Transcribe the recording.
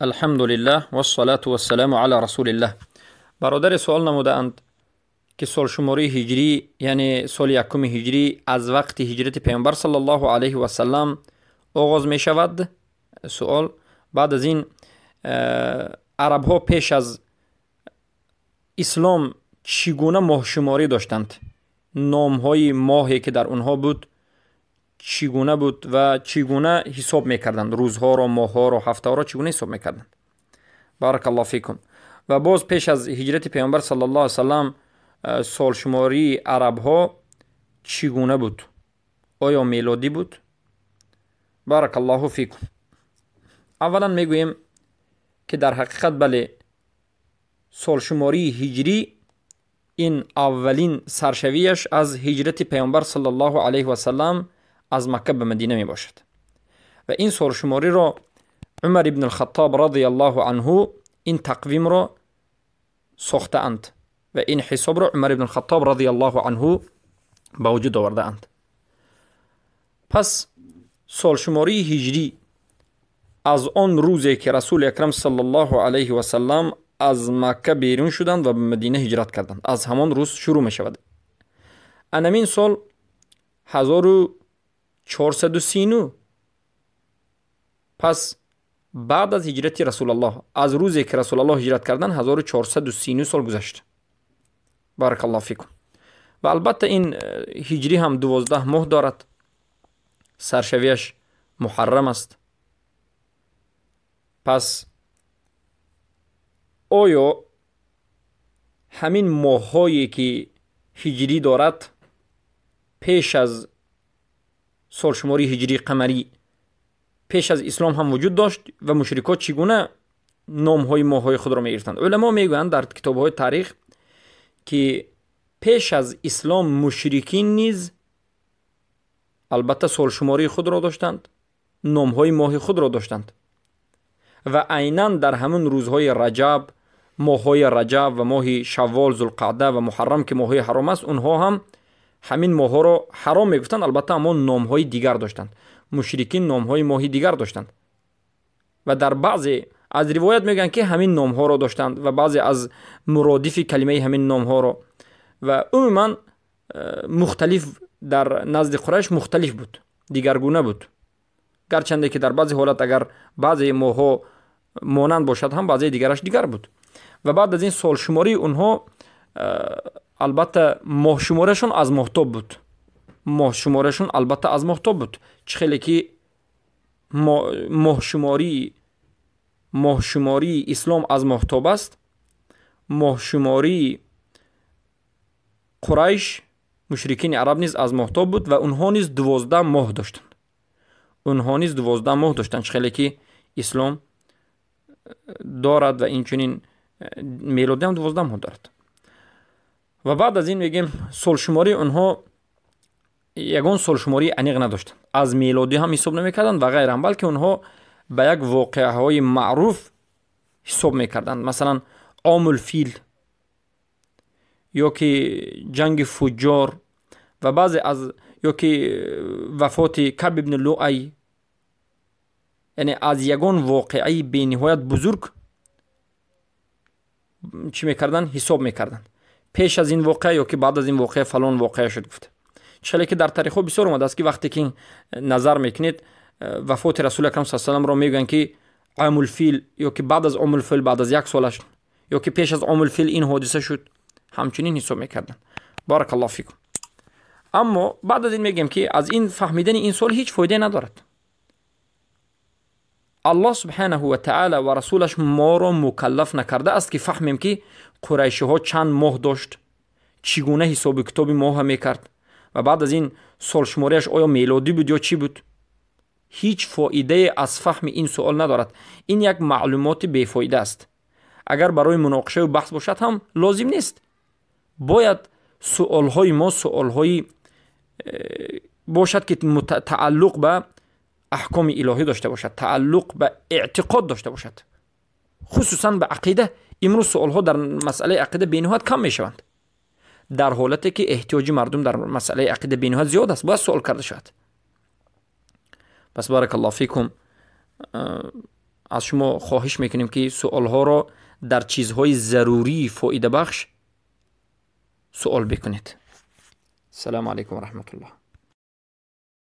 الحمد لله و الصلاة و السلام علی رسول الله. برادر سوال نموده اند که سال شماری هجری یعنی سال یکم هجری از وقت هجرت پیامبر صلی الله علیه و سلم آغاز می شود. سوال بعد از این عرب ها پیش از اسلام چگونه ماه شماری داشتند؟ نام های ماهی که در اونها بود چگونه بود و چگونه حساب میکردند؟ روزها را، ماهها را، هفته ها را چگونه حساب میکردند؟ بارک الله فیکم. و باز پیش از هجرت پیامبر صلی الله علیه و سلم سال شماری عرب ها چگونه بود؟ آیا میلادی بود؟ بارک الله فیکم. اولا میگوییم که در حقیقت بله، سال شماری هجری این اولین سرشویش از هجرت پیامبر صلی الله علیه و سلم از مکه به مدینه می باشد و این سال شماری را عمر ابن الخطاب رضی الله عنه این تقویم را ساخته اند و این حساب را عمر ابن الخطاب رضی الله عنه به وجود آورده اند. پس سال شماری هجری از آن روزی که رسول اکرم صلی الله علیه و سلم از مکه بیرون شدند و به مدینه هجرت کردند، از همان روز شروع می شود. انمین سال 1439 پس بعد از هجرت رسول الله، از روزی که رسول الله هجرت کردند 1439 سال گذشت. بارک الله فیکم. و البته این هجری هم 12 ماه دارد، سرشویش محرم است. پس آیا همین ماهایی که هجری دارد پیش از سال شماری هجری قمری پیش از اسلام هم وجود داشت و مشرکات چگونه نام های ماه های خود را می گرفتند؟ علما می گویند در کتاب های تاریخ که پیش از اسلام مشرکین نیز البته سال شماری خود را داشتند، نام های ماه خود را داشتند و عیناً در همون روزهای رجب، ماه های رجب و ماه شوال، ذوالقعده و محرم که ماه های حرام است، اونها هم همین ماه ها را حرام میگفتند. البته اما نام های دیگر داشتند، مشرکین نام های ماهی دیگر داشتند و در بعضی از روایت میگن که همین نام ها را داشتند و بعضی از مرادف کلمه همین نام ها را و عموما مختلف در نزد قریش مختلف بود، دیگرگونه بود، گرچنده که در بعضی حالت اگر بعضی ماه ها مانند باشد هم بعضی دیگرش دیگر بود. و بعد از این سال شماری اونها البته ماه شمارشون از ماهتاب بود، ماه شمارشون البته از ماهتاب بود، چه خیلی که ماه شماری اسلام از ماهتاب است. ماه شماری قریش مشرکین عرب نیز از ماهتاب بود و اونها نیز 12 ماه داشتند، چه خیلی که اسلام دارد و این چنین میلادی هم 12 ماه دارد. و بعد از این میگیم سال شماری اونها یگان سال شماری عمیق نداشتند، از میلادی هم حساب نمیکردند و غیره، بلکه اونها به یک واقعه های معروف حساب میکردند، مثلا عام الفیل یا که جنگ فجار و بعضی از یا که وفات کعب ابن لؤی، یعنی از یگان واقعه به نهایت بزرگ چی میکردن؟ حساب میکردن. پیش از این واقعه یا که بعد از این واقعه فلان واقعه شد گفت. چرا که در تاریخ بسیار اومده است که وقتی که نظر میکنید وفات رسول اکرم صلی الله علیه و آله را میگن که عام الفیل یا که بعد از عام الفیل بعد از یک سالش یا که پیش از عام الفیل این حادثه شد، همچنین حساب میکردن. بارک الله فیکم. اما بعد از این میگم که از این فهمیدن این سال هیچ فایده ندارد. الله سبحانه و تعالی و رسولش ما را مکلف نکرده است که فهمیم که قریشی ها چند ماه داشت، چگونه حساب کتاب ماه میکرد و بعد از این سال شماریش آیا میلادی بود یا چی بود. هیچ فایده از فهم این سوال ندارد. این یک معلومات بیفایده است. اگر برای مناقشه و بحث باشد هم لازم نیست. باید سوالهای ما سوالهای باشد که تعلق به احکام الهی داشته باشد، تعلق به اعتقاد داشته باشد، خصوصا به عقیده. امروز سوالها در مسئله عقیده بینهایت کم می شوند، در حالتی که احتیاج مردم در مسئله عقیده بینهایت زیاد است، باید سوال کرده شود. پس بارک الله فیکم. از شما خواهش میکنیم که سوال ها را در چیزهای ضروری فایده بخش سوال بکنید. السلام علیکم و رحمت الله.